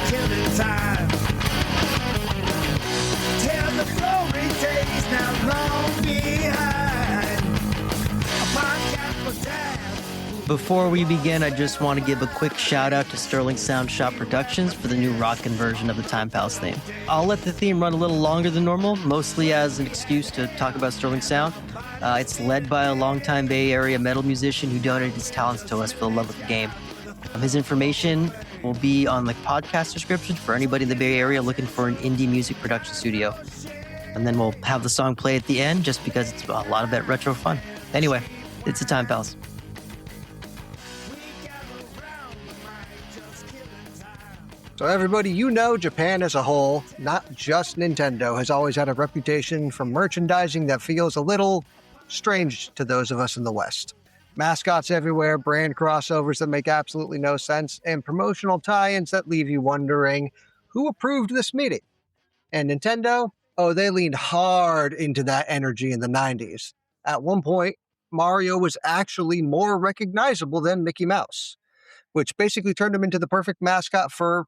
killing time. Tell the glory days now long behind. A podcast for dads. Before we begin, I just want to give a quick shout out to Sterling Sound Shop Productions for the new rockin' version of the Time Pals theme. I'll let the theme run a little longer than normal, mostly as an excuse to talk about Sterling Sound. It's led by a longtime Bay Area metal musician who donated his talents to us for the love of the game. His information will be on the podcast description for anybody in the Bay Area looking for an indie music production studio. And then we'll have the song play at the end just because it's a lot of that retro fun. Anyway, it's the Time Pals. So everybody, you know Japan as a whole, not just Nintendo, has always had a reputation for merchandising that feels a little strange to those of us in the West. Mascots everywhere, brand crossovers that make absolutely no sense, and promotional tie-ins that leave you wondering who approved this meeting. And Nintendo, they leaned hard into that energy in the 90s. At one point, Mario was actually more recognizable than Mickey Mouse, which basically turned him into the perfect mascot for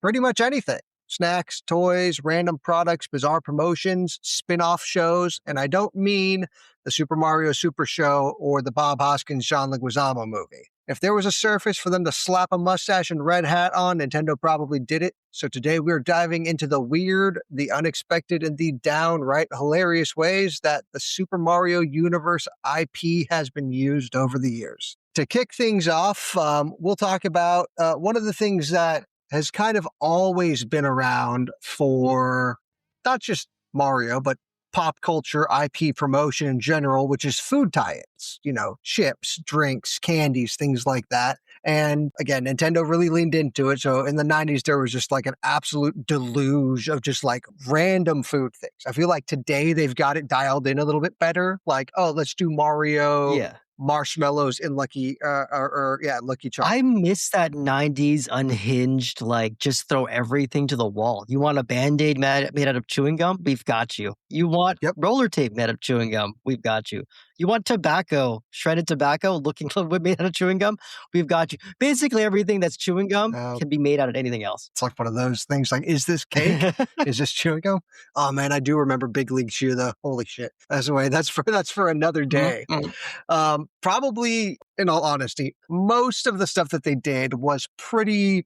pretty much anything. Snacks, toys, random products, bizarre promotions, spin-off shows, and I don't mean the Super Mario Super Show or the Bob Hoskins John Leguizamo movie. If there was a surface for them to slap a mustache and red hat on, Nintendo probably did it. So today we're diving into the weird, the unexpected, and the downright hilarious ways that the Super Mario Universe IP has been used over the years. To kick things off, we'll talk about one of the things that has kind of always been around for not just Mario, but pop culture IP promotion in general, which is food tie-ins, chips, drinks, candies, things like that. And again, Nintendo really leaned into it. So in the 90s, there was just like an absolute deluge of just like random food things. I feel like today they've got it dialed in a little bit better. Like, let's do Mario marshmallows in Lucky Lucky Charms. I miss that 90s unhinged, like just throw everything to the wall. You want a Band-Aid made out of chewing gum? We've got you. You want roller tape made out of chewing gum? We've got you. You want tobacco, shredded tobacco looking made out of chewing gum? We've got you. Basically everything that's chewing gum can be made out of anything else. It's like one of those things like, is this cake? Is this chewing gum? Oh man, I do remember Big League Chew though. Holy shit. That's for another day. Mm-hmm. Probably, in all honesty, most of the stuff that they did was pretty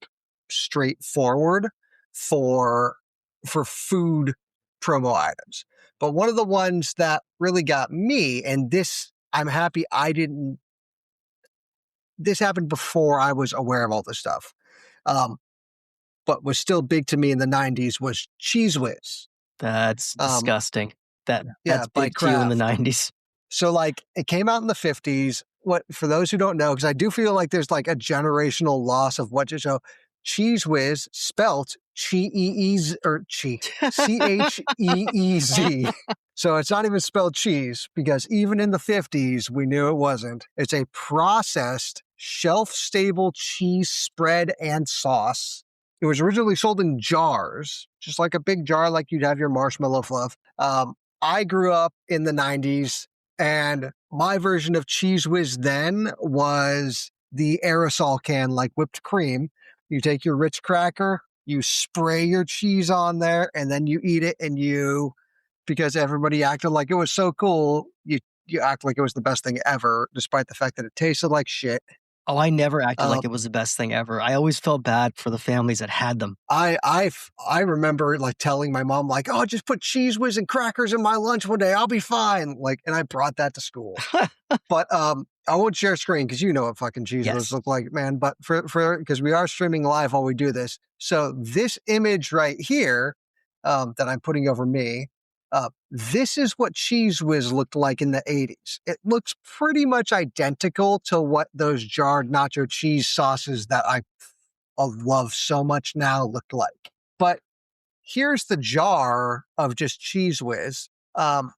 straightforward for food promo items. But one of the ones that really got me, and this, I'm happy this happened before I was aware of all this stuff, but was still big to me in the 90s, was Cheez-Whiz. That's disgusting. That's big to you in the 90s. So like it came out in the 50s. What, for those who don't know, because I do feel like there's like a generational loss of what to show. Cheez-Whiz, spelt C-H-E-E-Z. So it's not even spelled cheese, because even in the 50s, we knew it wasn't. It's a processed, shelf-stable cheese spread and sauce. It was originally sold in jars, just like a big jar like you'd have your marshmallow fluff. I grew up in the 90s, and my version of Cheez-Whiz then was the aerosol can like whipped cream. You take your Ritz cracker, you spray your cheese on there, and then you eat it, and because everybody acted like it was so cool, you act like it was the best thing ever, despite the fact that it tasted like shit. Oh, I never acted like it was the best thing ever. I always felt bad for the families that had them. I remember like telling my mom like, just put Cheez-Whiz and crackers in my lunch one day, I'll be fine. Like, and I brought that to school. But I won't share screen because you know what fucking Cheez-Whiz look like, man. But for because we are streaming live while we do this, so this image right here that I'm putting over me. This is what Cheez-Whiz looked like in the 80s. It looks pretty much identical to what those jarred nacho cheese sauces that I love so much now looked like. But here's the jar of just Cheez-Whiz.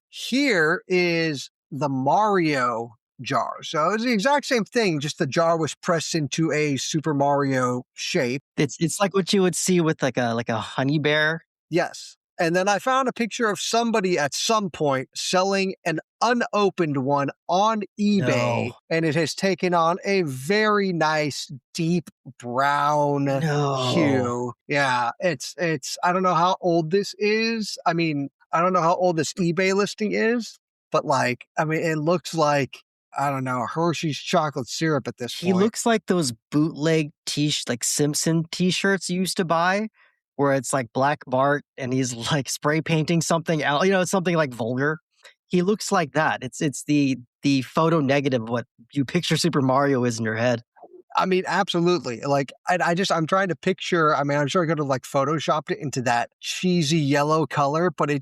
Here is the Mario jar. So it's the exact same thing, just the jar was pressed into a Super Mario shape. It's like what you would see with like a honey bear. Yes. And then I found a picture of somebody at some point selling an unopened one on eBay, No. and it has taken on a very nice deep brown No. hue. Yeah, it's I don't know how old this is. I mean, I don't know how old this eBay listing is, but like, I mean, it looks like, I don't know, Hershey's chocolate syrup at this He point. looks like those bootleg like Simpson t-shirts you used to buy, where it's like Black Bart and he's like spray painting something out, it's something like vulgar. He looks like that. It's the photo negative of what you picture Super Mario is in your head. I mean, absolutely. Like, I'm trying to picture, I mean, I'm sure I could have like photoshopped it into that cheesy yellow color, but I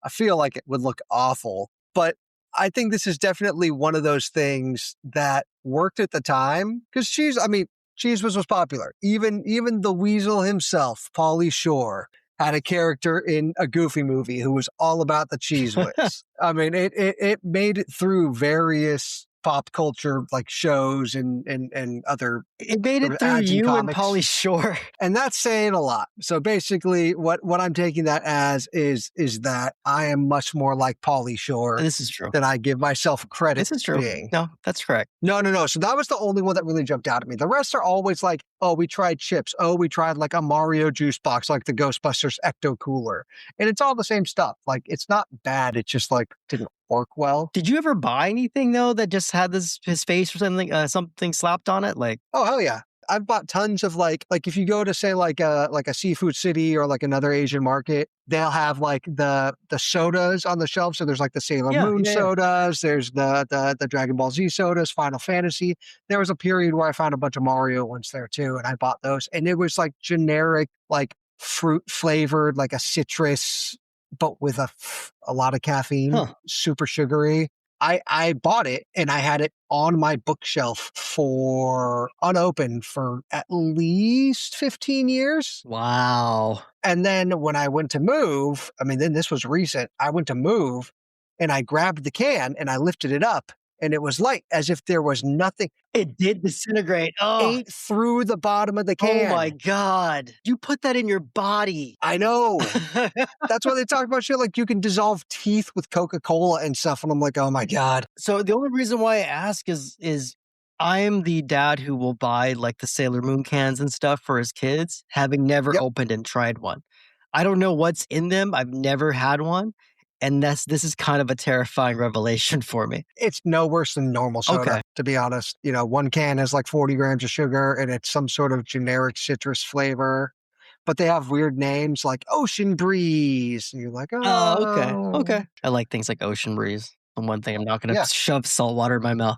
feel like it would look awful. But I think this is definitely one of those things that worked at the time because Cheez-Whiz was popular. Even the Weasel himself, Pauly Shore, had a character in a Goofy movie who was all about the Cheez-Whiz. I mean, it made it through various pop culture like shows and other. It made sort it of through ads and you and comics. Pauly Shore. And that's saying a lot. So basically what I'm taking that as is that I am much more like Pauly Shore This is true. than I give myself credit This is true. being. No, that's correct. No. So that was the only one that really jumped out at me. The rest are always like, oh, we tried chips. Oh, we tried like a Mario juice box, like the Ghostbusters Ecto Cooler. And it's all the same stuff. Like, it's not bad. It just like didn't work well. Did you ever buy anything though that just had his face or something slapped on it? Like, Oh, hell yeah. I've bought tons of like if you go to say like a seafood city or like another Asian market, they'll have like the sodas on the shelf. So there's like the Sailor Moon sodas, there's the Dragon Ball Z sodas, Final Fantasy. There was a period where I found a bunch of Mario ones there too, and I bought those. And it was like generic, like fruit flavored, like a citrus, but with a lot of caffeine, super sugary. I bought it and I had it on my bookshelf for unopened for at least 15 years. wow. And then when I went to move, I mean, then this was recent, I went to move and I grabbed the can and I lifted it up and it was light as if there was nothing. It did disintegrate. Oh, Ate through the bottom of the can. oh my God. You put that in your body. I know. That's why they talk about shit like you can dissolve teeth with Coca-Cola and stuff. And I'm like, oh my God. So the only reason why I ask is I am the dad who will buy like the Sailor Moon cans and stuff for his kids, having never opened and tried one. I don't know what's in them. I've never had one. And this is kind of a terrifying revelation for me. It's no worse than normal soda, to be honest. One can has like 40 grams of sugar and it's some sort of generic citrus flavor. But they have weird names like Ocean Breeze. And you're like, oh, Okay. I like things like Ocean Breeze. The one thing I'm not going to shove salt water in my mouth.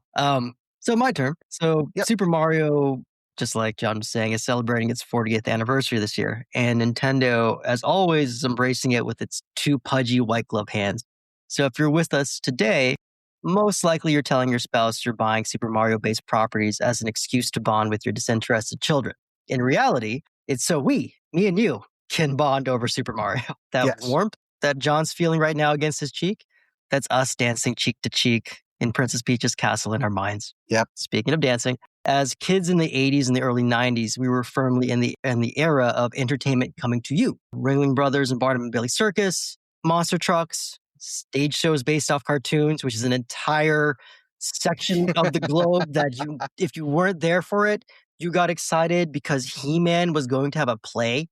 So my turn. So Super Mario, just like John was saying, is celebrating its 40th anniversary this year. And Nintendo, as always, is embracing it with its two pudgy white glove hands. So if you're with us today, most likely you're telling your spouse you're buying Super Mario-based properties as an excuse to bond with your disinterested children. In reality, it's so me and you, can bond over Super Mario. That warmth that John's feeling right now against his cheek, that's us dancing cheek to cheek in Princess Peach's castle in our minds. Yep. Speaking of dancing, as kids in the 80s and the early 90s, we were firmly in the era of entertainment coming to you. Ringling Brothers and Barnum and Bailey Circus, monster trucks, stage shows based off cartoons, which is an entire section of the globe that if you weren't there for it, you got excited because He-Man was going to have a play.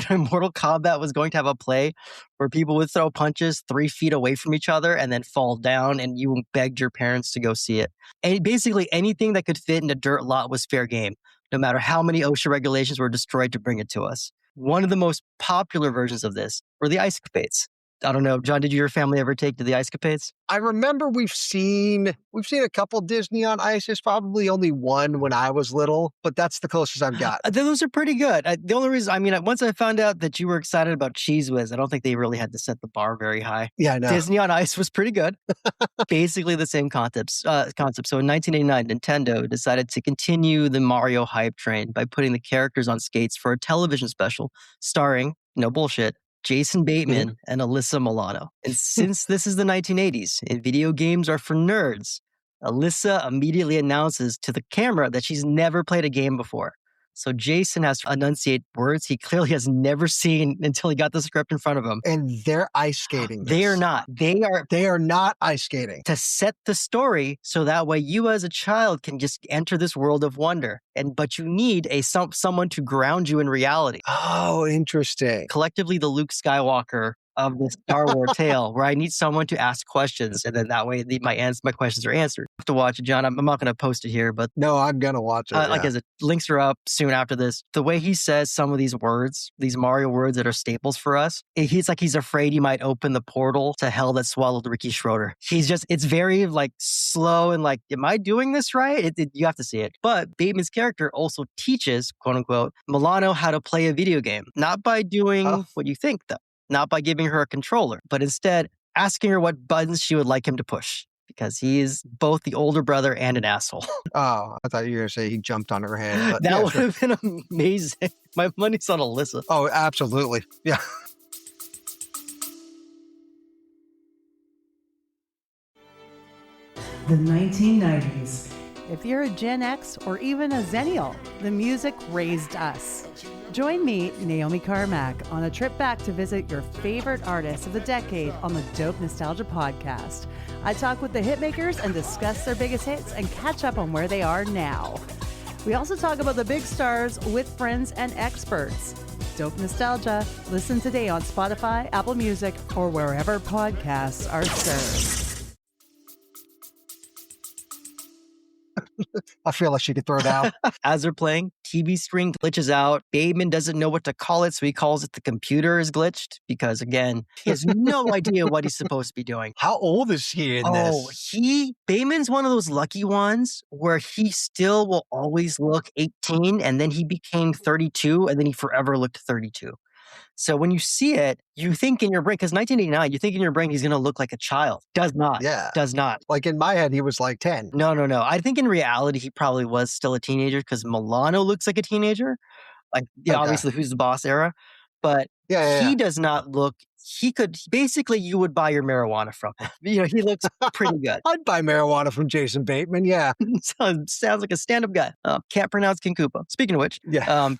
Mortal Kombat was going to have a play where people would throw punches 3 feet away from each other and then fall down, and you begged your parents to go see it. And basically anything that could fit in a dirt lot was fair game, no matter how many OSHA regulations were destroyed to bring it to us. One of the most popular versions of this were the Ice Capades. I don't know, John, did your family ever take to the Ice Capades? I remember we've seen a couple Disney on Ice. There's probably only one when I was little, but that's the closest I've got. Those are pretty good. The only reason, once I found out that you were excited about Cheez-Whiz, I don't think they really had to set the bar very high. Yeah, I know. Disney on Ice was pretty good. Basically the same concept. So in 1989, Nintendo decided to continue the Mario hype train by putting the characters on skates for a television special starring, no bullshit, Jason Bateman and Alyssa Milano. And since this is the 1980s and video games are for nerds, Alyssa immediately announces to the camera that she's never played a game before. So Jason has to enunciate words he clearly has never seen until he got the script in front of him. And they're ice skating. They are not. They are not ice skating. To set the story so that way you as a child can just enter this world of wonder. But you need someone to ground you in reality. Oh, interesting. Collectively, the Luke Skywalker of the Star Wars tale, where I need someone to ask questions, and then that way my questions are answered. I have to watch it, John. I'm not going to post it here, but no, I'm going to watch it. Like as links are up soon after this. The way he says some of these words, these Mario words that are staples for us, he's like he's afraid he might open the portal to hell that swallowed Ricky Schroeder. It's very like slow and like, am I doing this right? You have to see it. But Bateman's character also teaches, quote unquote, Milano how to play a video game, not by doing what you think though. Not by giving her a controller, but instead asking her what buttons she would like him to push, because he is both the older brother and an asshole. Oh, I thought you were going to say he jumped on her head. But that would have been amazing. My money's on Alyssa. Oh, absolutely. Yeah. The 1990s. If you're a Gen X or even a Zennial, the music raised us. Join me, Naomi Carmack, on a trip back to visit your favorite artists of the decade on the Dope Nostalgia podcast. I talk with the hitmakers and discuss their biggest hits and catch up on where they are now. We also talk about the big stars with friends and experts. Dope Nostalgia. Listen today on Spotify, Apple Music, or wherever podcasts are served. I feel like she could throw down. As they're playing, TV screen glitches out. Bateman doesn't know what to call it, so he calls it the computer is glitched because, again, he has no idea what he's supposed to be doing. How old is he in this? Bateman's one of those lucky ones where he still will always look 18, and then he became 32, and then he forever looked 32. So when you see it, you think in your brain, because 1989, you think in your brain he's going to look like a child. Does not. Yeah. Does not. Like in my head, he was like 10. No. I think in reality, he probably was still a teenager because Milano looks like a teenager. Like, obviously, Who's the Boss era. But he does not look, basically, you would buy your marijuana from him. He looks pretty good. I'd buy marijuana from Jason Bateman, yeah. Sounds like a stand-up guy. Can't pronounce King Koopa. Speaking of which,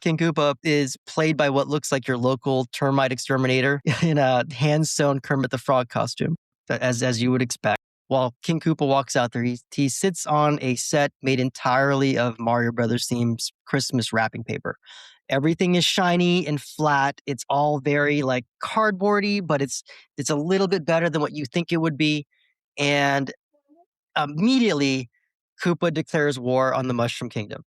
King Koopa is played by what looks like your local termite exterminator in a hand-sewn Kermit the Frog costume, as you would expect. While King Koopa walks out there, he sits on a set made entirely of Mario Brothers themes Christmas wrapping paper. Everything is shiny and flat. It's all very like cardboardy, but it's a little bit better than what you think it would be. And immediately, Koopa declares war on the Mushroom Kingdom.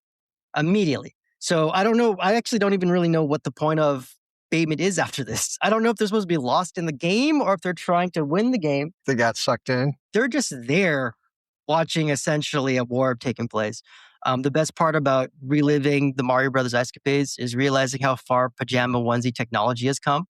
Immediately. So I don't know. I actually don't even really know what the point of Bateman is after this. I don't know if they're supposed to be lost in the game or if they're trying to win the game. They got sucked in. They're just there watching essentially a war taking place. The best part about reliving the Mario Brothers Ice Capades is realizing how far pajama onesie technology has come,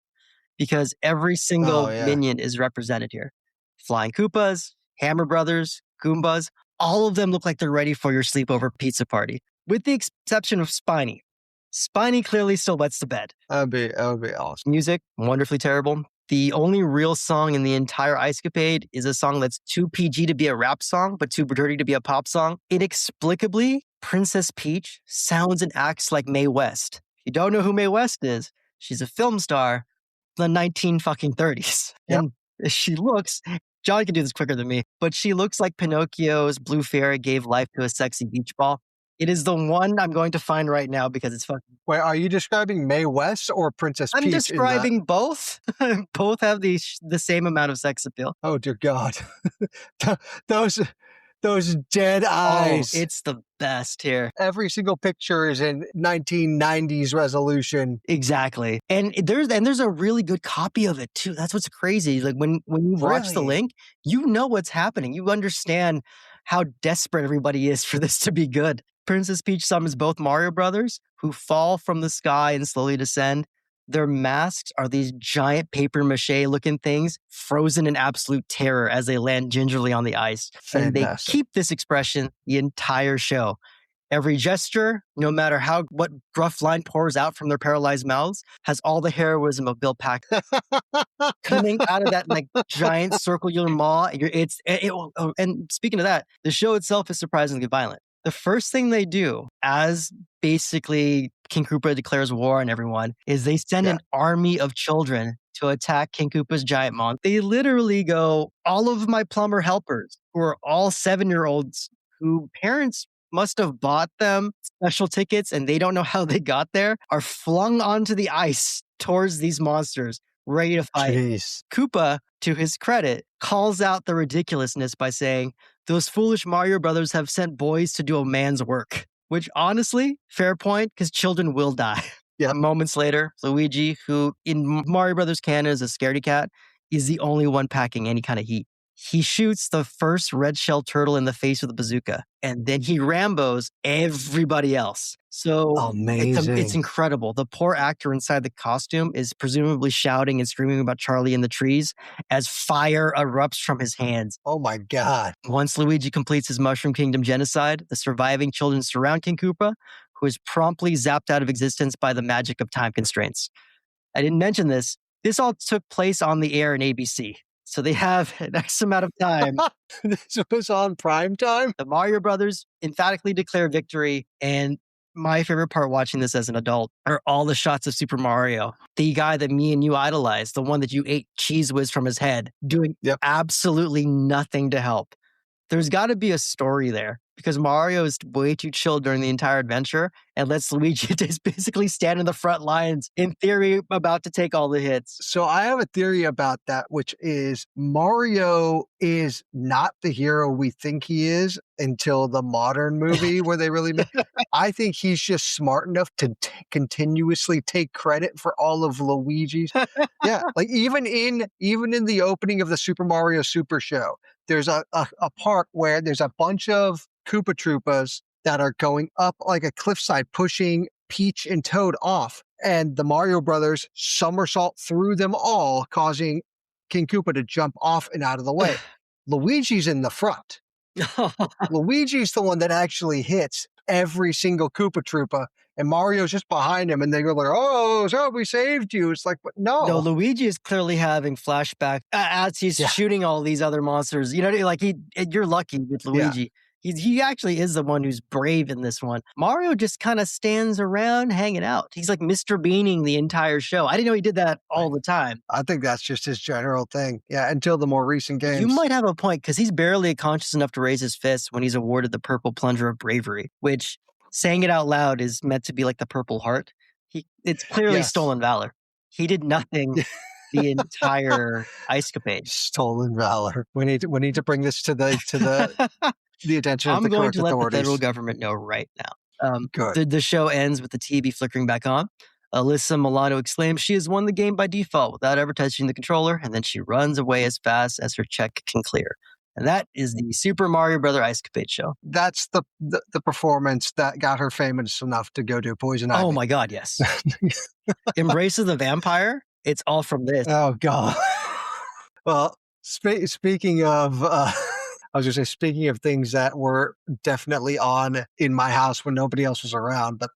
because every single minion is represented here. Flying Koopas, Hammer Brothers, Goombas, all of them look like they're ready for your sleepover pizza party, with the exception of Spiny. Spiny clearly still wets the bed. That would be awesome. Music, wonderfully terrible. The only real song in the entire Ice Capade is a song that's too PG to be a rap song, but too dirty to be a pop song. Inexplicably, Princess Peach sounds and acts like Mae West. If you don't know who Mae West is, she's a film star in the 1930s. Yep. And she looks, John can do this quicker than me, but she looks like Pinocchio's blue fairy gave life to a sexy beach ball. It is the one I'm going to find right now because it's fucking... Wait, are you describing Mae West or Princess Peach? I'm describing both. Both have the same amount of sex appeal. Oh, dear God. Those dead eyes. Oh, it's the best here. Every single picture is in 1990s resolution. Exactly. And there's a really good copy of it too. That's what's crazy. Like when you watch the link, you know what's happening. You understand how desperate everybody is for this to be good. Princess Peach summons both Mario Brothers, who fall from the sky and slowly descend. Their masks are these giant paper mache looking things, frozen in absolute terror as they land gingerly on the ice. Fantastic. And they keep this expression the entire show. Every gesture, no matter what gruff line pours out from their paralyzed mouths, has all the heroism of Bill Paxton coming out of that like giant circular maw. And speaking of that, the show itself is surprisingly violent. The first thing they do, as basically King Koopa declares war on everyone, is they send an army of children to attack King Koopa's giant monster. They literally go, all of my plumber helpers, who are all 7-year-olds who parents must have bought them special tickets and they don't know how they got there, are flung onto the ice towards these monsters, ready to fight. Jeez. Koopa, to his credit, calls out the ridiculousness by saying, those foolish Mario Brothers have sent boys to do a man's work. Which honestly, fair point, because children will die. Yeah. Moments later, Luigi, who in Mario Brothers canon is a scaredy cat, is the only one packing any kind of heat. He shoots the first red shell turtle in the face with a bazooka, and then he Rambos everybody else. So amazing. It's incredible. The poor actor inside the costume is presumably shouting and screaming about Charlie in the trees as fire erupts from his hands. Oh my God. Once Luigi completes his Mushroom Kingdom genocide, the surviving children surround King Koopa, who is promptly zapped out of existence by the magic of time constraints. I didn't mention this. This all took place on the air in ABC. So they have an X amount of time. This was on prime time? The Mario Brothers emphatically declare victory. And my favorite part watching this as an adult are all the shots of Super Mario. The guy that me and you idolized, the one that you ate Cheez-Whiz from his head, doing absolutely nothing to help. There's got to be a story there because Mario is way too chill during the entire adventure and lets Luigi just basically stand in the front lines, in theory, about to take all the hits. So I have a theory about that, which is Mario is not the hero we think he is until the modern movie where they really I think he's just smart enough to continuously take credit for all of Luigi's. Yeah, like even in the opening of the Super Mario Super Show, there's a part where there's a bunch of Koopa Troopas that are going up like a cliffside, pushing Peach and Toad off. And the Mario Brothers somersault through them all, causing King Koopa to jump off and out of the way. Luigi's in the front. Luigi's the one that actually hits every single Koopa Troopa. And Mario's just behind him, and they go like, "Oh, so we saved you." It's like, but no. No, Luigi is clearly having flashback as he's shooting all these other monsters. You know, like you're lucky with Luigi. Yeah. He actually is the one who's brave in this one. Mario just kind of stands around hanging out. He's like Mr. Beaning the entire show. I didn't know he did that all the time. I think that's just his general thing. Yeah, until the more recent games. You might have a point because he's barely conscious enough to raise his fist when he's awarded the Purple Plunger of Bravery, which saying it out loud is meant to be like the Purple Heart. It's clearly stolen valor. He did nothing the entire Ice Capade. Stolen valor. We need to bring this to the the attention of the correct authorities. I'm going to let the federal government know right now. Good. The show ends with the TV flickering back on. Alyssa Milano exclaims she has won the game by default without ever touching the controller, and then she runs away as fast as her check can clear. And that is the Super Mario Brothers Ice Capade show. That's the performance that got her famous enough to go do Poison Ivy. Oh my God, yes. Embrace of the Vampire. It's all from this. Oh God. Well, speaking of... I was going to say, speaking of things that were definitely on in my house when nobody else was around, but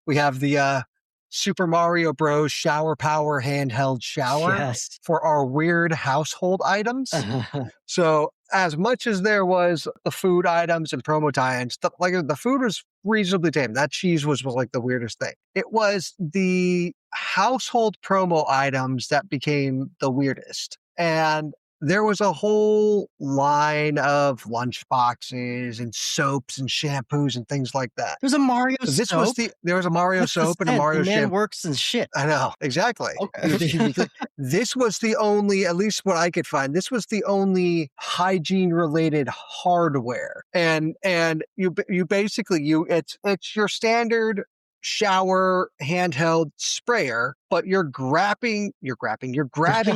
we have the Super Mario Bros. Shower Power handheld shower for our weird household items. So as much as there was the food items and promo tie-ins, the food was reasonably tame. That cheese was like the weirdest thing. It was the household promo items that became the weirdest. And there was a whole line of lunch boxes and soaps and shampoos and things like that. There's a Mario soap? There was a Mario soap and a Mario shampoo. Man works and shit. I know, exactly. Okay. This was the only, at least what I could find, this was the only hygiene-related hardware. And you basically, it's your standard shower handheld sprayer, but you're grabbing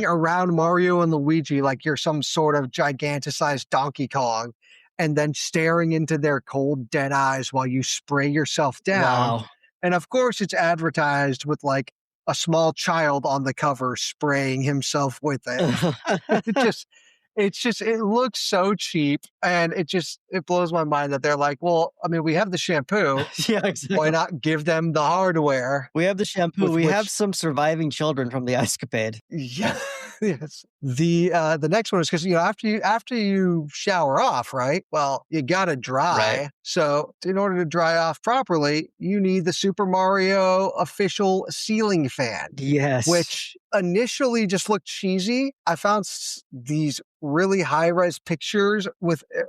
around Mario and Luigi like you're some sort of giganticized Donkey Kong, and then staring into their cold dead eyes while you spray yourself down. Wow. And of course it's advertised with like a small child on the cover spraying himself with it. It looks so cheap, and it blows my mind that they're like, well, I mean, we have the shampoo. Yeah, exactly. Why not give them the hardware? We have the shampoo. We have some surviving children from the Ice Capade. Yeah. Yes. The next one is because after you shower off, right? Well, you gotta dry. Right. So in order to dry off properly, you need the Super Mario official ceiling fan, Yes. which initially just looked cheesy. I found these really high-res pictures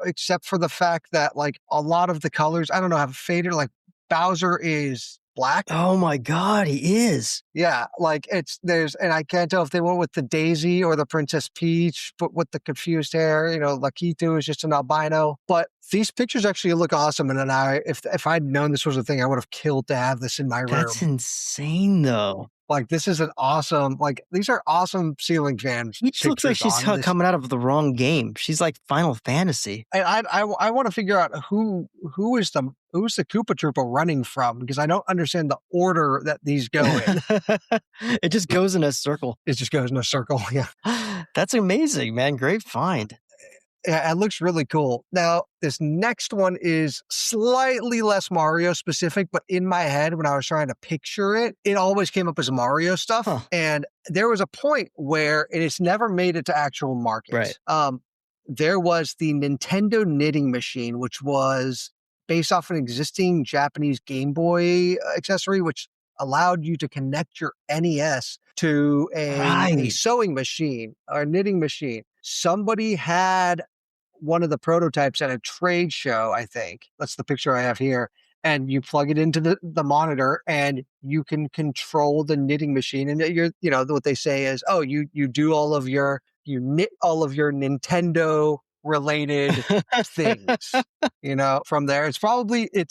except for the fact that like a lot of the colors, I don't know, have faded. Like Bowser is black. Oh my God, he is. Yeah, like and I can't tell if they went with the Daisy or the Princess Peach, but with the confused hair. Lakitu is just an albino. But these pictures actually look awesome, and then if I'd known this was a thing, I would have killed to have this in my room. That's insane, though. Like this is an awesome. Like these are awesome ceiling fans. Peach looks like she's coming out of the wrong game. She's like Final Fantasy. And I want to figure out who's the Koopa Troopa running from, because I don't understand the order that these go in. It just goes in a circle. It just goes in a circle. Yeah. That's amazing, man. Great find. Yeah, it looks really cool. Now, this next one is slightly less Mario specific, but in my head, when I was trying to picture it, it always came up as Mario stuff. Huh. And there was a point where it's never made it to actual markets. Right. There was the Nintendo knitting machine, which was based off an existing Japanese Game Boy accessory, which allowed you to connect your NES to a sewing machine or knitting machine. Somebody had one of the prototypes at a trade show, I think. That's the picture I have here. And you plug it into the monitor and you can control the knitting machine. And what they say is, oh, you knit all of your Nintendo related things, from there. It's probably, I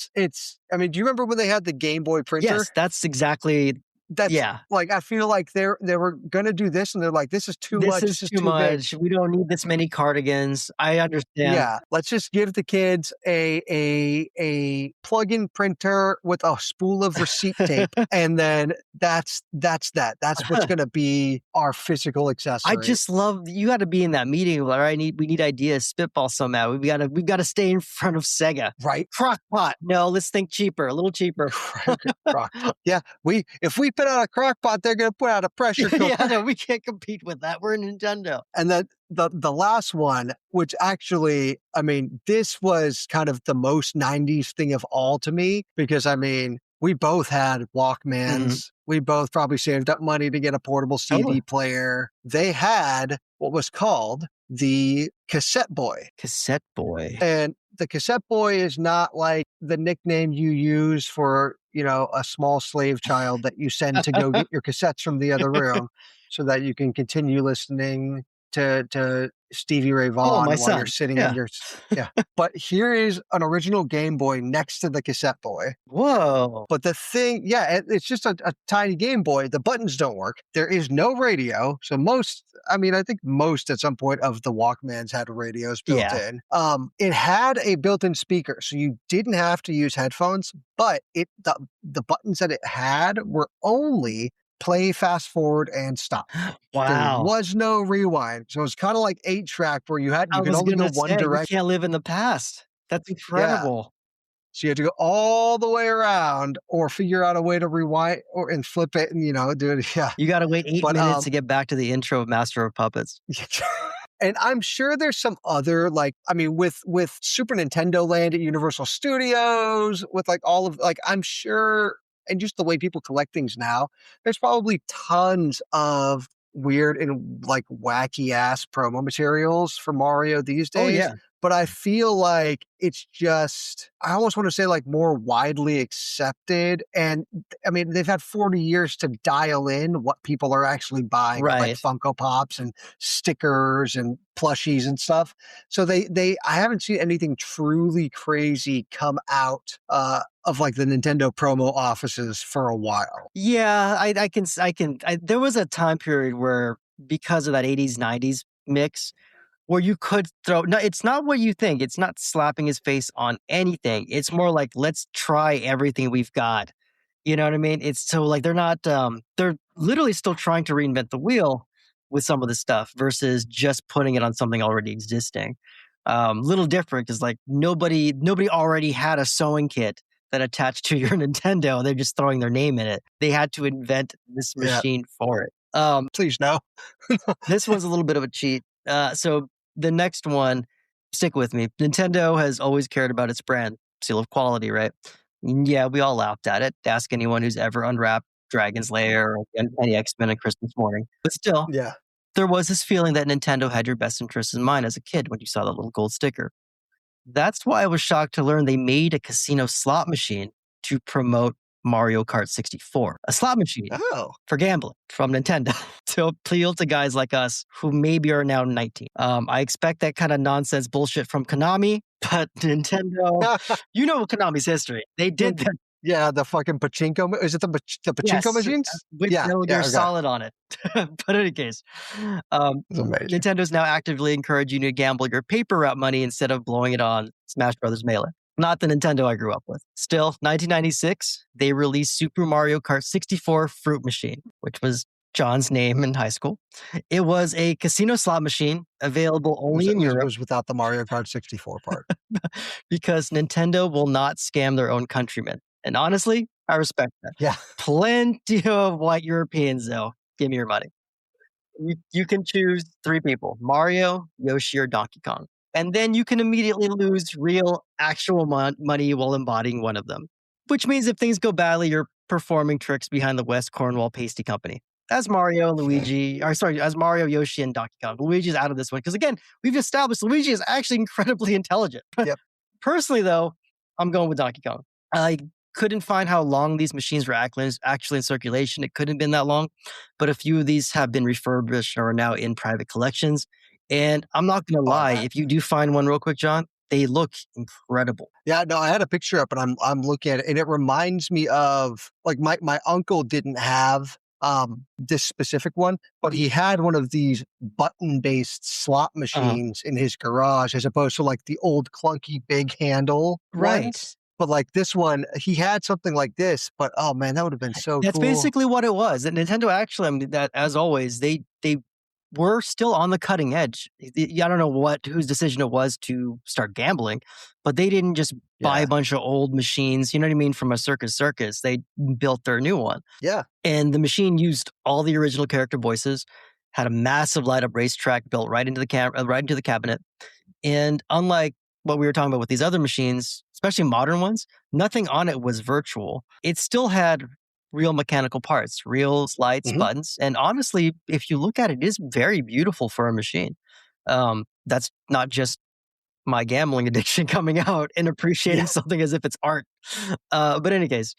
mean, do you remember when they had the Game Boy printer? Yes, that's exactly. Yeah. Like, I feel like they were going to do this and they're like, this is too much. This is too much. Big. We don't need this many cardigans. I understand. Yeah. Let's just give the kids a plug-in printer with a spool of receipt tape. And then that's that. That's what's going to be our physical accessory. I just love, you got to be in that meeting. All right. We need ideas, spitball somehow. We got to stay in front of Sega. Right. Crockpot. No, let's think cheaper, a little cheaper. Crockpot. Yeah. If we put out a crockpot, they're going to put out a pressure cooker. Yeah, no, we can't compete with that. We're Nintendo. And then the last one, which actually, I mean, this was kind of the most 90s thing of all to me, because I mean, we both had Walkmans. Mm-hmm. We both probably saved up money to get a portable CD player. They had what was called the Cassette Boy. Cassette Boy. And the Cassette Boy is not like the nickname you use for, a small slave child that you send to go get your cassettes from the other room so that you can continue listening to Stevie Ray Vaughan while you're sitting in your... Yeah. But here is an original Game Boy next to the Cassette Boy. Whoa. But the thing, it's just a tiny Game Boy. The buttons don't work. There is no radio. So I think most at some point of the Walkmans had radios built in. It had a built-in speaker, so you didn't have to use headphones, but the buttons that it had were only play, fast forward, and stop. Wow. There was no rewind. So it's kind of like 8-track where you could only go one direction. You can't live in the past. That's incredible. Yeah. So you had to go all the way around or figure out a way to rewind and flip it and, do it. Yeah. You got to wait 8 minutes to get back to the intro of Master of Puppets. And I'm sure there's some other, with Super Nintendo Land at Universal Studios, with all of, I'm sure, and just the way people collect things now, there's probably tons of weird and wacky ass promo materials for Mario these days. Oh, yeah. But I feel like it's just, I almost want to say more widely accepted. And I mean, they've had 40 years to dial in what people are actually buying, like Funko Pops and stickers and plushies and stuff. So I haven't seen anything truly crazy come out of the Nintendo promo offices for a while. Yeah, I can. There was a time period where, because of that 80s, 90s mix, where you could throw, no, it's not what you think. It's not slapping his face on anything. It's more like, let's try everything we've got. You know what I mean? It's so they're not, they're literally still trying to reinvent the wheel with some of the stuff versus just putting it on something already existing. Little different because nobody already had a sewing kit that attached to your Nintendo. They're just throwing their name in it. They had to invent this machine for it. Please no. This one's a little bit of a cheat. So the next one, stick with me. Nintendo has always cared about its brand seal of quality, right? Yeah, we all laughed at it. Ask anyone who's ever unwrapped Dragon's Lair or any X-Men on Christmas morning. But still, Yeah. there was this feeling that Nintendo had your best interests in mind as a kid when you saw that little gold sticker. That's why I was shocked to learn they made a casino slot machine to promote Mario Kart 64, a slot machine Oh. for gambling from Nintendo to appeal to guys like us who maybe are now 19. I expect that kind of nonsense bullshit from Konami, but Nintendo, you know Konami's history. They did that. Yeah, the fucking pachinko. Is it the pachinko Yes, machines? with Yeah, Metal yeah, Gear okay. Solid on it. But in any case, It's amazing. Nintendo's now actively encouraging you to gamble your paper route money instead of blowing it on Smash Brothers Melee. Not the Nintendo I grew up with. Still, 1996, they released Super Mario Kart 64 Fruit Machine, which was John's name in high school. It was a casino slot machine available only in Europe. It was without the Mario Kart 64 part. Because Nintendo will not scam their own countrymen. And honestly, I respect that. Yeah. Plenty of white Europeans, though. Give me your money. You can choose 3 people, Mario, Yoshi, or Donkey Kong. And then you can immediately lose real, actual money while embodying one of them. Which means if things go badly, you're performing tricks behind the West Cornwall Pasty Company. As Mario, as Mario, Yoshi, and Donkey Kong. Luigi's out of this one. Because again, we've established Luigi is actually incredibly intelligent. Yep. Personally, though, I'm going with Donkey Kong. I couldn't find how long these machines were actually in circulation. It couldn't have been that long. But a few of these have been refurbished or are now in private collections. And I'm not going to lie, if you do find one real quick, John, they look incredible. Yeah, no, I had a picture up and I'm looking at it and it reminds me of like my uncle didn't have this specific one, but he had one of these button-based slot machines in his garage as opposed to like the old clunky big handle ones. But like this one, he had something like this, but oh man, that would have been so That's cool. basically what it was. And Nintendo actually, I mean, that as always, they were still on the cutting edge. I don't know whose decision it was to start gambling, but they didn't just buy a bunch of old machines, you know what I mean, from a circus. They built their new one. Yeah. And the machine used all the original character voices, had a massive light up racetrack built right into the cabinet. And unlike what we were talking about with these other machines, especially modern ones, nothing on it was virtual. It still had real mechanical parts, real lights, buttons. And honestly, if you look at it, it is very beautiful for a machine. That's not just my gambling addiction coming out and appreciating something as if it's art. But in any case,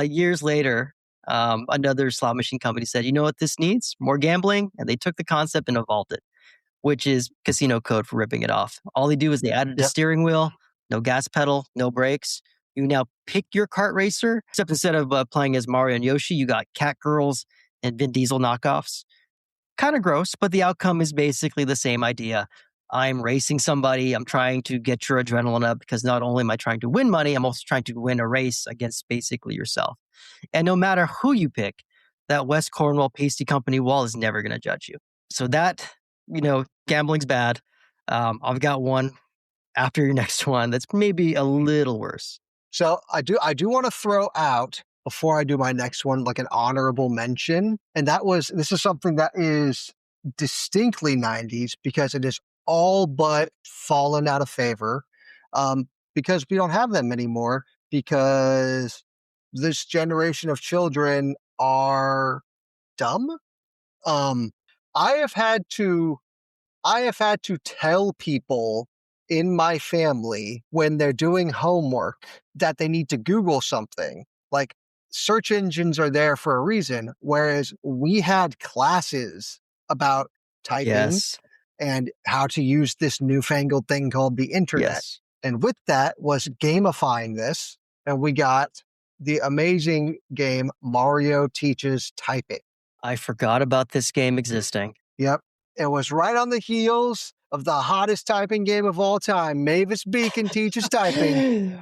years later, another slot machine company said, you know what this needs? More gambling. And they took the concept and evolved it, which is casino code for ripping it off. All they do is they added a steering wheel, no gas pedal, no brakes. You now pick your kart racer, except instead of playing as Mario and Yoshi, you got Cat Girls and Vin Diesel knockoffs. Kind of gross, but the outcome is basically the same idea. I'm racing somebody. I'm trying to get your adrenaline up because not only am I trying to win money, I'm also trying to win a race against basically yourself. And no matter who you pick, that West Cornwall Pasty Company wall is never going to judge you. So that, gambling's bad. I've got one after your next one that's maybe a little worse. So I do want to throw out, before I do my next one, like an honorable mention. And this is something that is distinctly 90s because it is all but fallen out of favor because we don't have them anymore because this generation of children are dumb. I have had to tell people in my family when they're doing homework that they need to Google something. Like search engines are there for a reason, whereas we had classes about typing and how to use this newfangled thing called the internet. And with that was gamifying this, and we got the amazing game Mario Teaches Typing. I forgot about this game existing. Yep. It was right on the heels of the hottest typing game of all time, Mavis Beacon Teaches Typing.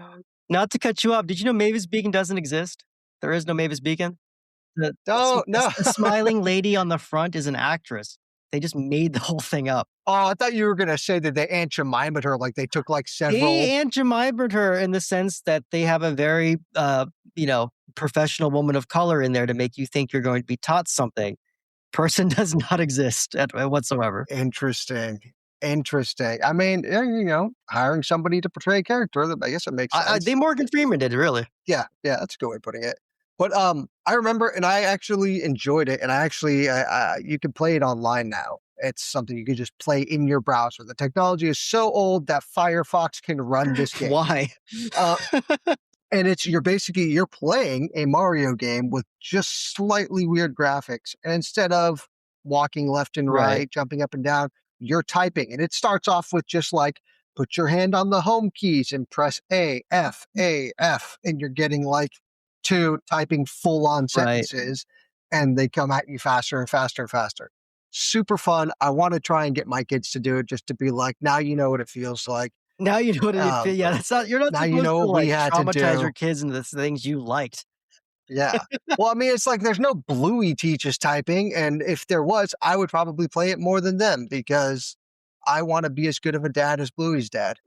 Not to cut you off, did you know Mavis Beacon doesn't exist? There is no Mavis Beacon. No. The smiling lady on the front is an actress. They just made the whole thing up. Oh, I thought you were going to say that they Aunt Jemima'd her, like they took like several. They Aunt Jemima'd her in the sense that they have a very, professional woman of color in there to make you think you're going to be taught something. person does not exist whatsoever. Interesting. I mean, hiring somebody to portray a character, I guess it makes sense. They Morgan Freeman did, really. Yeah, that's a good way of putting it. But I remember, and I actually enjoyed it, and you can play it online now. It's something you can just play in your browser. The technology is so old that Firefox can run this game. Why? And you're playing a Mario game with just slightly weird graphics. And instead of walking left and right, jumping up and down, you're typing. And it starts off with just like, put your hand on the home keys and press A, F, and you're getting like to typing full on sentences, and they come at you faster and faster and faster. Super fun. I want to try and get my kids to do it, just to be like, now you know what it feels like. Now you know what it feels. Yeah, you're not now supposed you know to what we had traumatize to do. your kids into the things you liked. Yeah. Well, I mean, it's like there's no Bluey teaches typing, and if there was, I would probably play it more than them because I want to be as good of a dad as Bluey's dad.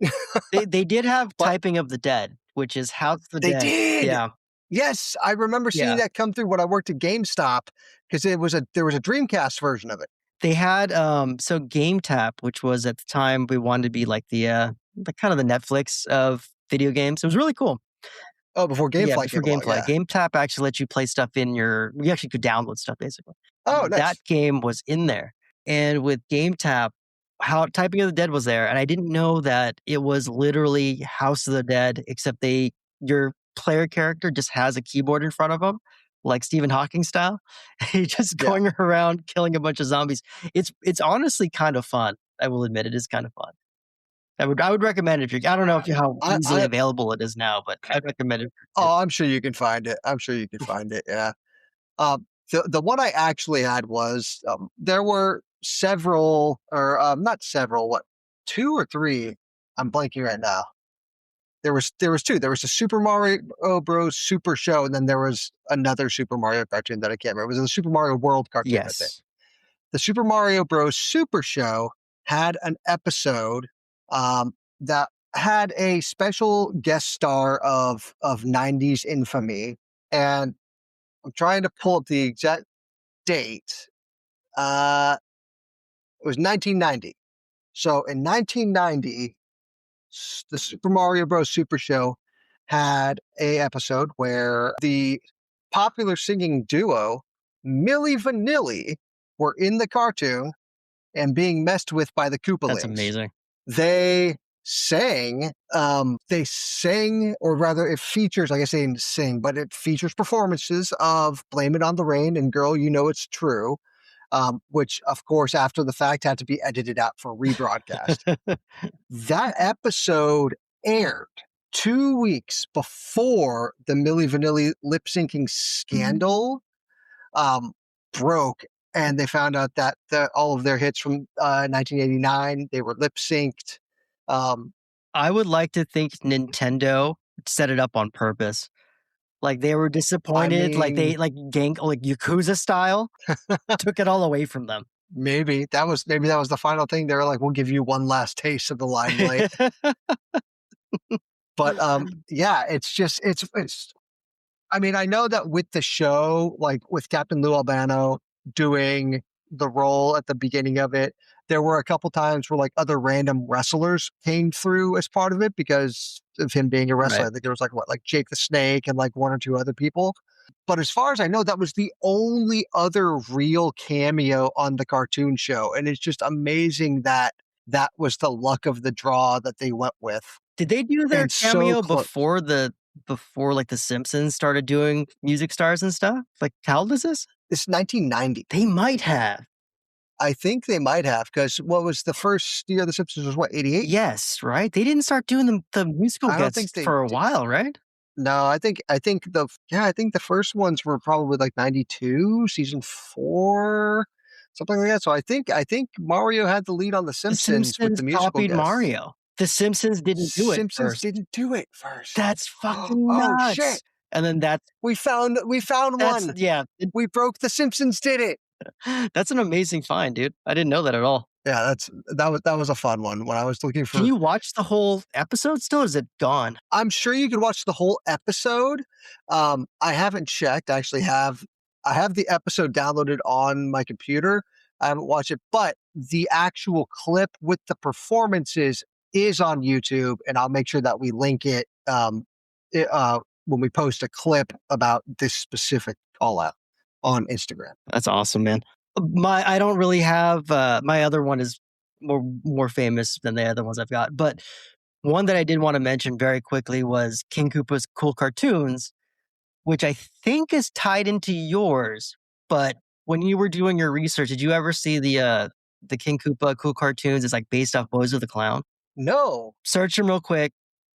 They did have Typing of the Dead, which is House of the Dead. They did. Yeah. Yes, I remember seeing that come through when I worked at GameStop because there was a Dreamcast version of it. They had so GameTap, which was at the time we wanted to be like the kind of the Netflix of video games. It was really cool. Oh, before GameFly before came GameFly. along, yeah. GameTap actually lets you play stuff in you actually could download stuff basically. Oh, nice. That game was in there. And with GameTap, Typing of the Dead was there. And I didn't know that it was literally House of the Dead, except your player character just has a keyboard in front of him, like Stephen Hawking style. He's just going around killing a bunch of zombies. It's honestly kind of fun. I will admit it is kind of fun. I would recommend it. I don't know how easily available it is now, but I'd recommend it. Oh, I'm sure you can find it. Yeah. The one I actually had was there were several, or not several, 2 or 3? I'm blanking right now. There was 2. There was a Super Mario Bros. Super Show, and then there was another Super Mario cartoon that I can't remember. It was a Super Mario World cartoon, yes. I think. The Super Mario Bros. Super Show had an episode that had a special guest star of 90s infamy, and I'm trying to pull up the exact date. It was 1990. So in 1990, the Super Mario Bros. Super Show had a episode where the popular singing duo Milli Vanilli were in the cartoon and being messed with by the Koopalings. That's amazing. They sang, or rather it features, I guess they didn't sing, but it features performances of Blame It on the Rain and Girl, You Know It's True, which of course after the fact had to be edited out for rebroadcast. That episode aired 2 weeks before the Milli Vanilli lip syncing scandal broke. And they found out that all of their hits from 1989, they were lip synced. I would like to think Nintendo set it up on purpose. Like they were disappointed, like Yakuza style, took it all away from them. Maybe that was the final thing. They were like, "We'll give you one last taste of the limelight." But it's. I mean, I know that with the show, like with Captain Lou Albano doing the role at the beginning of it, there were a couple times where like other random wrestlers came through as part of it because of him being a wrestler. Right. I think there was like Jake the Snake and like 1 or 2 other people. But as far as I know, that was the only other real cameo on the cartoon show. And it's just amazing that was the luck of the draw that they went with. Did they do their cameo before like the Simpsons started doing music stars and stuff? Like how old is this? It's 1990. They might have. I think they might have, because what was the first year of the Simpsons was 88? Yes, right? They didn't start doing the musical bits for a while, right? No, I think the first ones were probably like 92, season 4, something like that. So I think Mario had the lead on the Simpsons with the musical copied guests. Mario. The Simpsons didn't do it. Simpsons didn't do it first. That's fucking nuts. Oh shit! And then we found one. Yeah, we broke the Simpsons did it. That's an amazing find, dude. I didn't know that at all. Yeah, that was a fun one when I was looking for. Can you watch the whole episode still? Or is it gone? I'm sure you could watch the whole episode. I haven't checked. I actually have I have the episode downloaded on my computer. I haven't watched it, but the actual clip with the performances is on YouTube, and I'll make sure that we link it, when we post a clip about this specific call out on Instagram. That's awesome, man. I don't really have my other one is more famous than the other ones I've got, but one that I did want to mention very quickly was King Koopa's Cool Cartoons, which I think is tied into yours. But when you were doing your research, did you ever see the King Koopa Cool Cartoons? It's like based off Boys of the Clown. No. Search them real quick.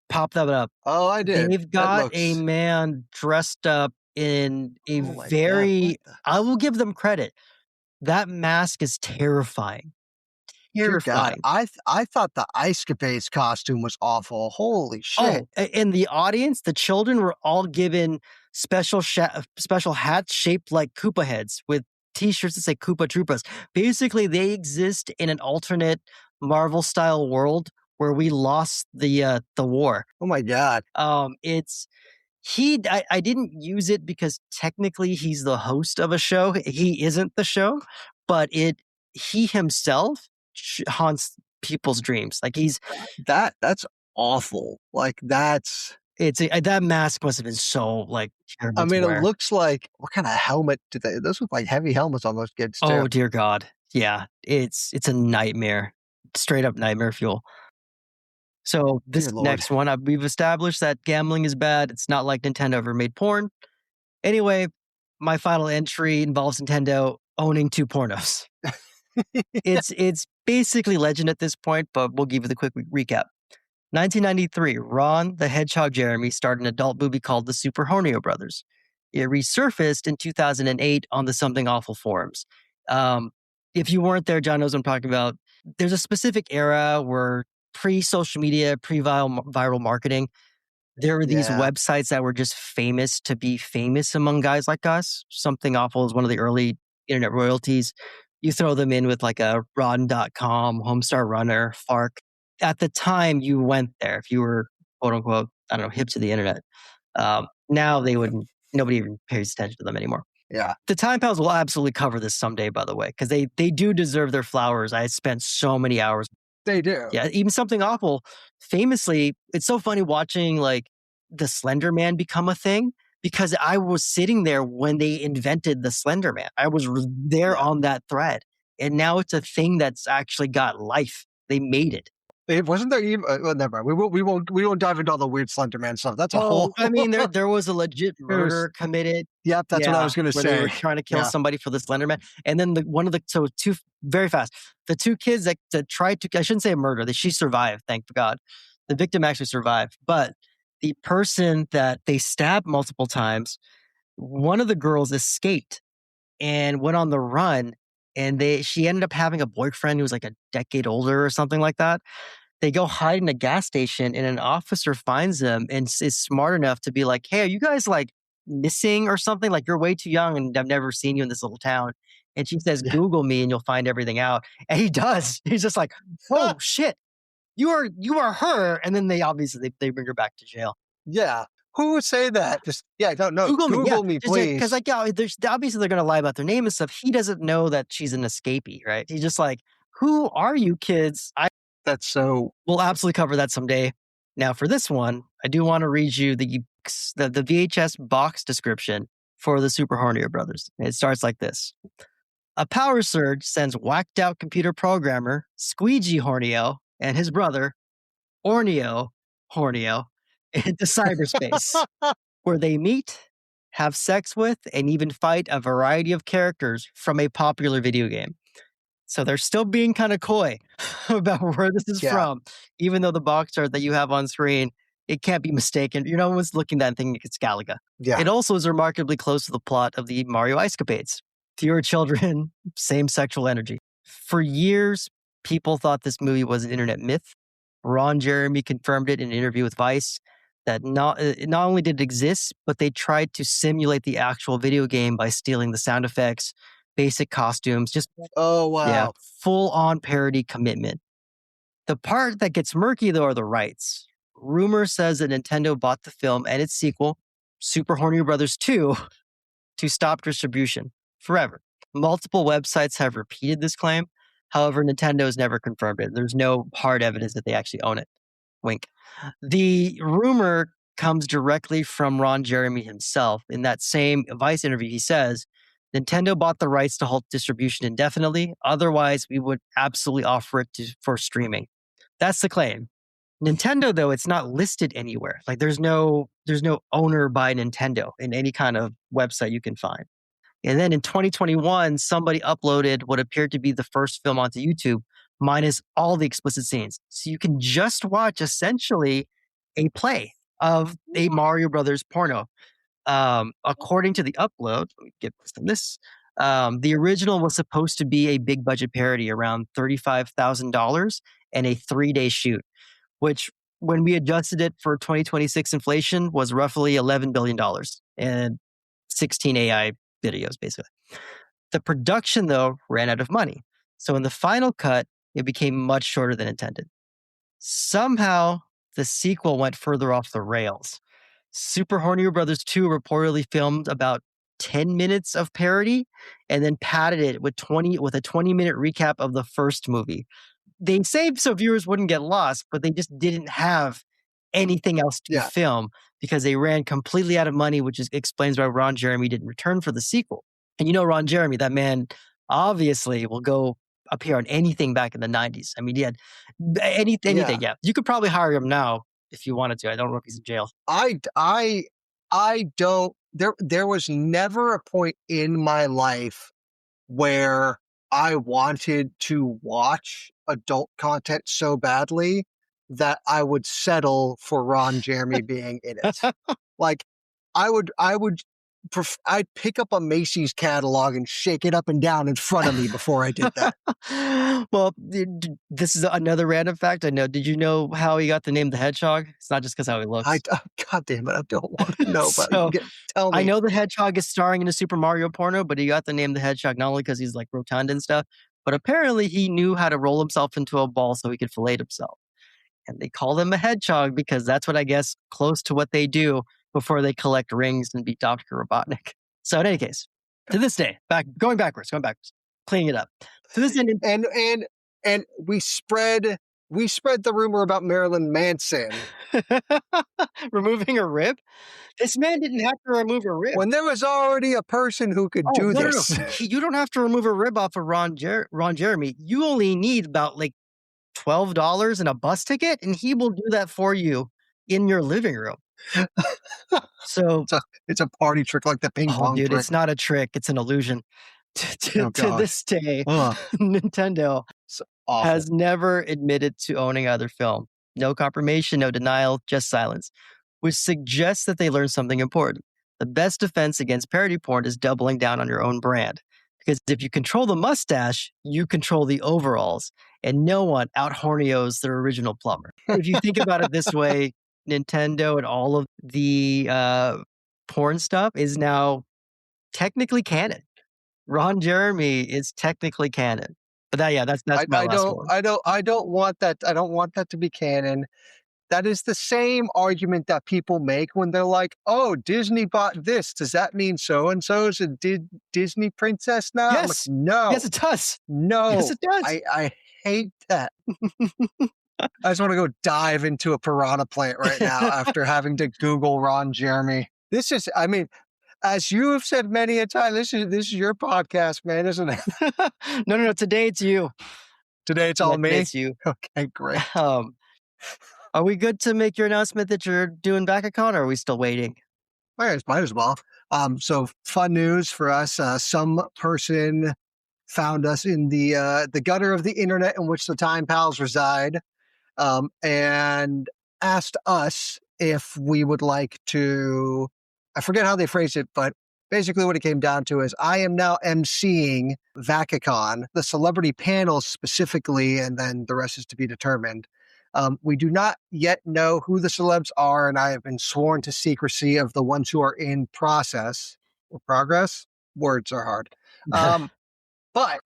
Pop that up. Oh, I did. They've got a man dressed up in a very. I will give them credit. That mask is terrifying. Terrifying. God, I thought the Ice Capades costume was awful. Holy shit! Oh, in the audience, the children were all given special hats shaped like Koopa heads with T-shirts that say Koopa Troopas. Basically, they exist in an alternate Marvel-style world where we lost the war. Oh my God! I didn't use it because technically he's the host of a show. He isn't the show, but he himself haunts people's dreams. Like that's awful. Like that mask must have been so like terrible. I mean, it looks like, what kind of helmet did they? Those look like heavy helmets on those kids too. Oh dear God, yeah, it's a nightmare, straight up nightmare fuel. So this next one, we've established that gambling is bad. It's not like Nintendo ever made porn. Anyway, my final entry involves Nintendo owning 2 pornos. It's basically legend at this point, but we'll give you the quick recap. 1993, Ron the Hedgehog Jeremy starred an adult movie called The Super Hornio Brothers. It resurfaced in 2008 on the Something Awful forums. If you weren't there, John knows what I'm talking about. There's a specific era where pre-social media, pre-viral marketing, there were these websites that were just famous to be famous among guys like us. Something Awful is one of the early internet royalties. You throw them in with like a Rotten.com, Homestar Runner, Fark. At the time, you went there if you were, quote unquote, I don't know, hip to the internet. Now nobody even pays attention to them anymore. Yeah. The Time Pals will absolutely cover this someday, by the way, because they do deserve their flowers. I spent so many hours. They do. Yeah, even Something Awful, famously, it's so funny watching like the Slender Man become a thing because I was sitting there when they invented the Slender Man. I was there on that thread. And now it's a thing that's actually got life. They made it. It wasn't there even. Well, never mind. We won't dive into all the weird Slender Man stuff. That's a whole. I mean, there was a legit murder committed. Yep, that's what I was going to say. They were trying to kill somebody for the Slender Man, and then very fast. The 2 kids that tried to, I shouldn't say a murder. She survived, thank God. The victim actually survived, but the person that they stabbed multiple times, one of the girls escaped and went on the run, and she ended up having a boyfriend who was like a decade older or something like that. They go hide in a gas station, and an officer finds them and is smart enough to be like, "Hey, are you guys like missing or something? Like you're way too young, and I've never seen you in this little town." And she says, "Google me, and you'll find everything out." And he does. He's just like, "Oh shit, you are her." And then they obviously they bring her back to jail. Yeah. Who would say that? Just don't know. Google me, please. Because obviously they're gonna lie about their name and stuff. He doesn't know that she's an escapee, right? He's just like, "Who are you kids?" We'll absolutely cover that someday. Now for this one, I do want to read you the VHS box description for the Super Hornio Brothers. It starts like this. A power surge sends whacked out computer programmer Squeegee Hornio and his brother Hornio into cyberspace where they meet, have sex with, and even fight a variety of characters from a popular video game. So they're still being kind of coy about where this is from, even though the box art that you have on screen, it can't be mistaken. No one's looking at that and thinking it's Galaga. Yeah. It also is remarkably close to the plot of the Mario Ice Capades. Fewer children, same sexual energy. For years, people thought this movie was an internet myth. Ron Jeremy confirmed it in an interview with Vice that not only did it exist, but they tried to simulate the actual video game by stealing the sound effects, basic costumes, just full on parody commitment. The part that gets murky though are the rights. Rumor says that Nintendo bought the film and its sequel, Super Hornio Brothers 2, to stop distribution forever. Multiple websites have repeated this claim. However, Nintendo has never confirmed it. There's no hard evidence that they actually own it. Wink. The rumor comes directly from Ron Jeremy himself. In that same Vice interview, he says, Nintendo bought the rights to halt distribution indefinitely. Otherwise, we would absolutely offer it for streaming. That's the claim. Nintendo, though, it's not listed anywhere. Like there's no owner by Nintendo in any kind of website you can find. And then in 2021, somebody uploaded what appeared to be the first film onto YouTube, minus all the explicit scenes. So you can just watch essentially a play of a Mario Brothers porno. According to the upload, let me get this. The original was supposed to be a big budget parody around $35,000 and a 3-day shoot, which when we adjusted it for 2026 inflation was roughly $11 billion and 16 AI videos, basically. The production, though, ran out of money. So in the final cut, it became much shorter than intended. Somehow, the sequel went further off the rails. Super Hornio Brothers 2 reportedly filmed about 10 minutes of parody and then padded it with a 20-minute recap of the first movie. They saved so viewers wouldn't get lost, but they just didn't have anything else to film because they ran completely out of money, which explains why Ron Jeremy didn't return for the sequel. And Ron Jeremy, that man obviously will go appear on anything back in the 90s. I mean, he had anything. Yeah. You could probably hire him now if you wanted to. I don't know if he's in jail. I don't. There was never a point in my life where I wanted to watch adult content so badly that I would settle for Ron Jeremy being in it. Like I'd pick up a Macy's catalog and shake it up and down in front of me before I did that. Well, this is another random fact I know. Did you know how he got the name the Hedgehog? It's not just because how he looks. God damn it, I don't want to know. But tell me. I know the Hedgehog is starring in a Super Mario porno, but he got the name the Hedgehog not only because he's like rotund and stuff, but apparently he knew how to roll himself into a ball so he could fillet himself. And they call him a hedgehog because that's what I guess close to what they do before they collect rings and beat Dr. Robotnik. So in any case, to this day, going backwards, cleaning it up. To this end, and we spread the rumor about Marilyn Manson removing a rib. This man didn't have to remove a rib when there was already a person who could do this. No. You don't have to remove a rib off of Ron Jeremy. You only need about like $12 and a bus ticket, and he will do that for you in your living room. So it's a party trick like the ping pong trick. It's not a trick, it's an illusion. To this day, Nintendo has never admitted to owning either film. No confirmation, no denial, just silence, which suggests that they learned something important. The best defense against parody porn is doubling down on your own brand. Because if you control the mustache, you control the overalls, and no one out-hornios their original plumber. If you think about it this way, Nintendo and all of the porn stuff is now technically canon. Ron Jeremy is technically canon. But that's my last one. I don't want that. I don't want that to be canon. That is the same argument that people make when they're like, "Oh, Disney bought this. Does that mean so and so's a Disney princess now?" Yes. I'm like, no. Yes, it does. No. Yes, it does. I hate that. I just want to go dive into a piranha plant right now after having to Google Ron Jeremy. This is, I mean, as you have said many a time, this is your podcast, man, isn't it? No. Today it's you. Today it's all me. It's you. Okay, great. Are we good to make your announcement that you're doing Back-A-Con, or are we still waiting? Might as well. So fun news for us. Some person found us in the gutter of the internet in which the Time Pals reside, and asked us if we would like to. I forget how they phrased it, but basically what it came down to is I am now emceeing Vac-A-Con, the celebrity panels specifically, and then the rest is to be determined. We do not yet know who the celebs are, and I have been sworn to secrecy of the ones who are in process or progress. Words are hard. But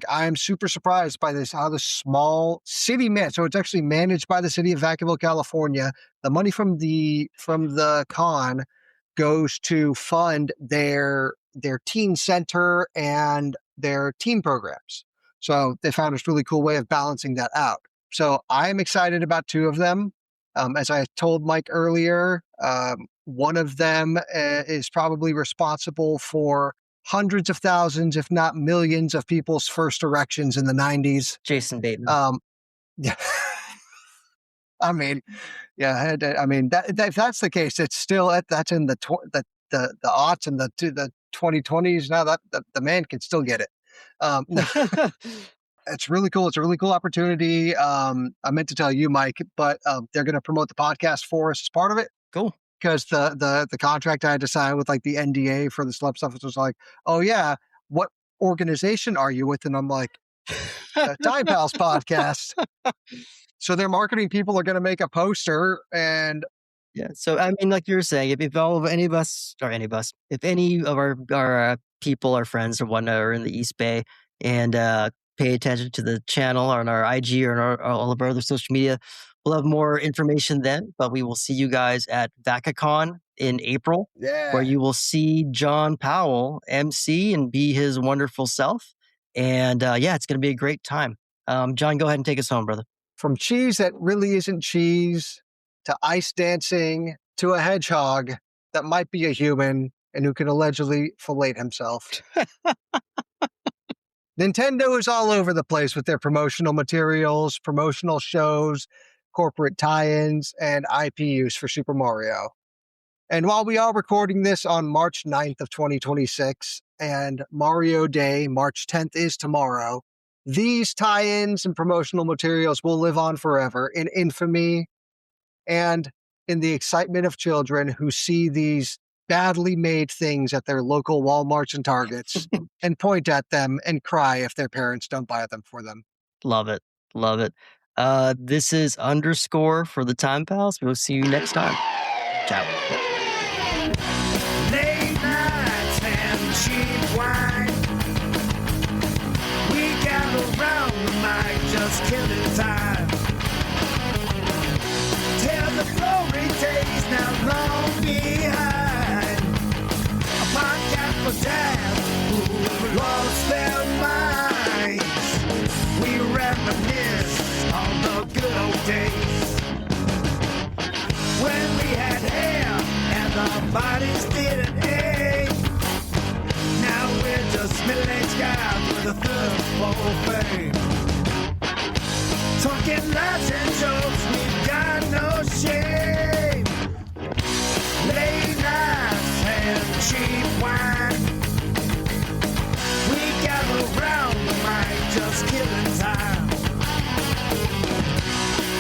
I am super surprised by this, how the small city so it's actually managed by the city of Vacaville, California. The money from the con goes to fund their teen center and their teen programs. So they found this really cool way of balancing that out. So I'm excited about two of them. As I told Mike earlier, one of them is probably responsible for hundreds of thousands, if not millions, of people's first erections in the 90s. Jason Bateman. Yeah. I mean, yeah. I mean, if that's the case, it's still that's in the aughts and the 2020s. Now that the man can still get it. It's really cool. It's a really cool opportunity. I meant to tell you, Mike, but they're going to promote the podcast for us as part of it. Cool. Because the contract I had to sign with like the NDA for the celeb stuff was like, oh yeah, what organization are you with? And I'm like, Time Pals podcast. So their marketing people are going to make a poster and. Yeah. So, I mean, like you were saying, if any of us, if any of our people, our friends or whatnot are in the East Bay and pay attention to the channel or on our IG or on all of our other social media, we'll have more information then. But we will see you guys at VacaCon in April, where you will see John Powell MC and be his wonderful self. And it's going to be a great time. John, go ahead and take us home, brother. From cheese that really isn't cheese, to ice dancing, to a hedgehog that might be a human and who can allegedly fillet himself. Nintendo is all over the place with their promotional materials, promotional shows, corporate tie-ins, and IP use for Super Mario. And while we are recording this on March 9th of 2026, and Mario Day, March 10th is tomorrow, these tie-ins and promotional materials will live on forever in infamy and in the excitement of children who see these badly made things at their local Walmarts and Targets and point at them and cry if their parents don't buy them for them. Love it. Love it. This is _ for the Time Pals. We'll see you next time. Ciao. Late nights and cheap wine. We gather round the mic, just killing time. Tell the glory days now long behind. A podcast for dads who lost their minds. We reminisce on the good old days when we had hair and our bodies didn't ache. Now we're just middle-aged guys with a thirst for fame. Talking lies and jokes, we've got no shame. Late nights and cheap wine. We gather round the mic, just killing time.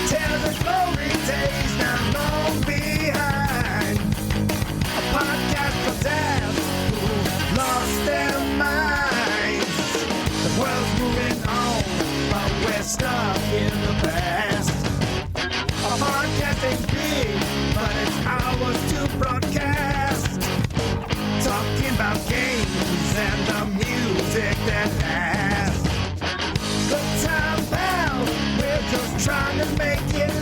Tell the glory days now long behind. A podcast for dads who lost their minds. The world's moving on, but we're stuck in the past. A podcast ain't big, but it's ours to broadcast. Talking about games and the music that lasts. Good time, pal, we're just trying to make it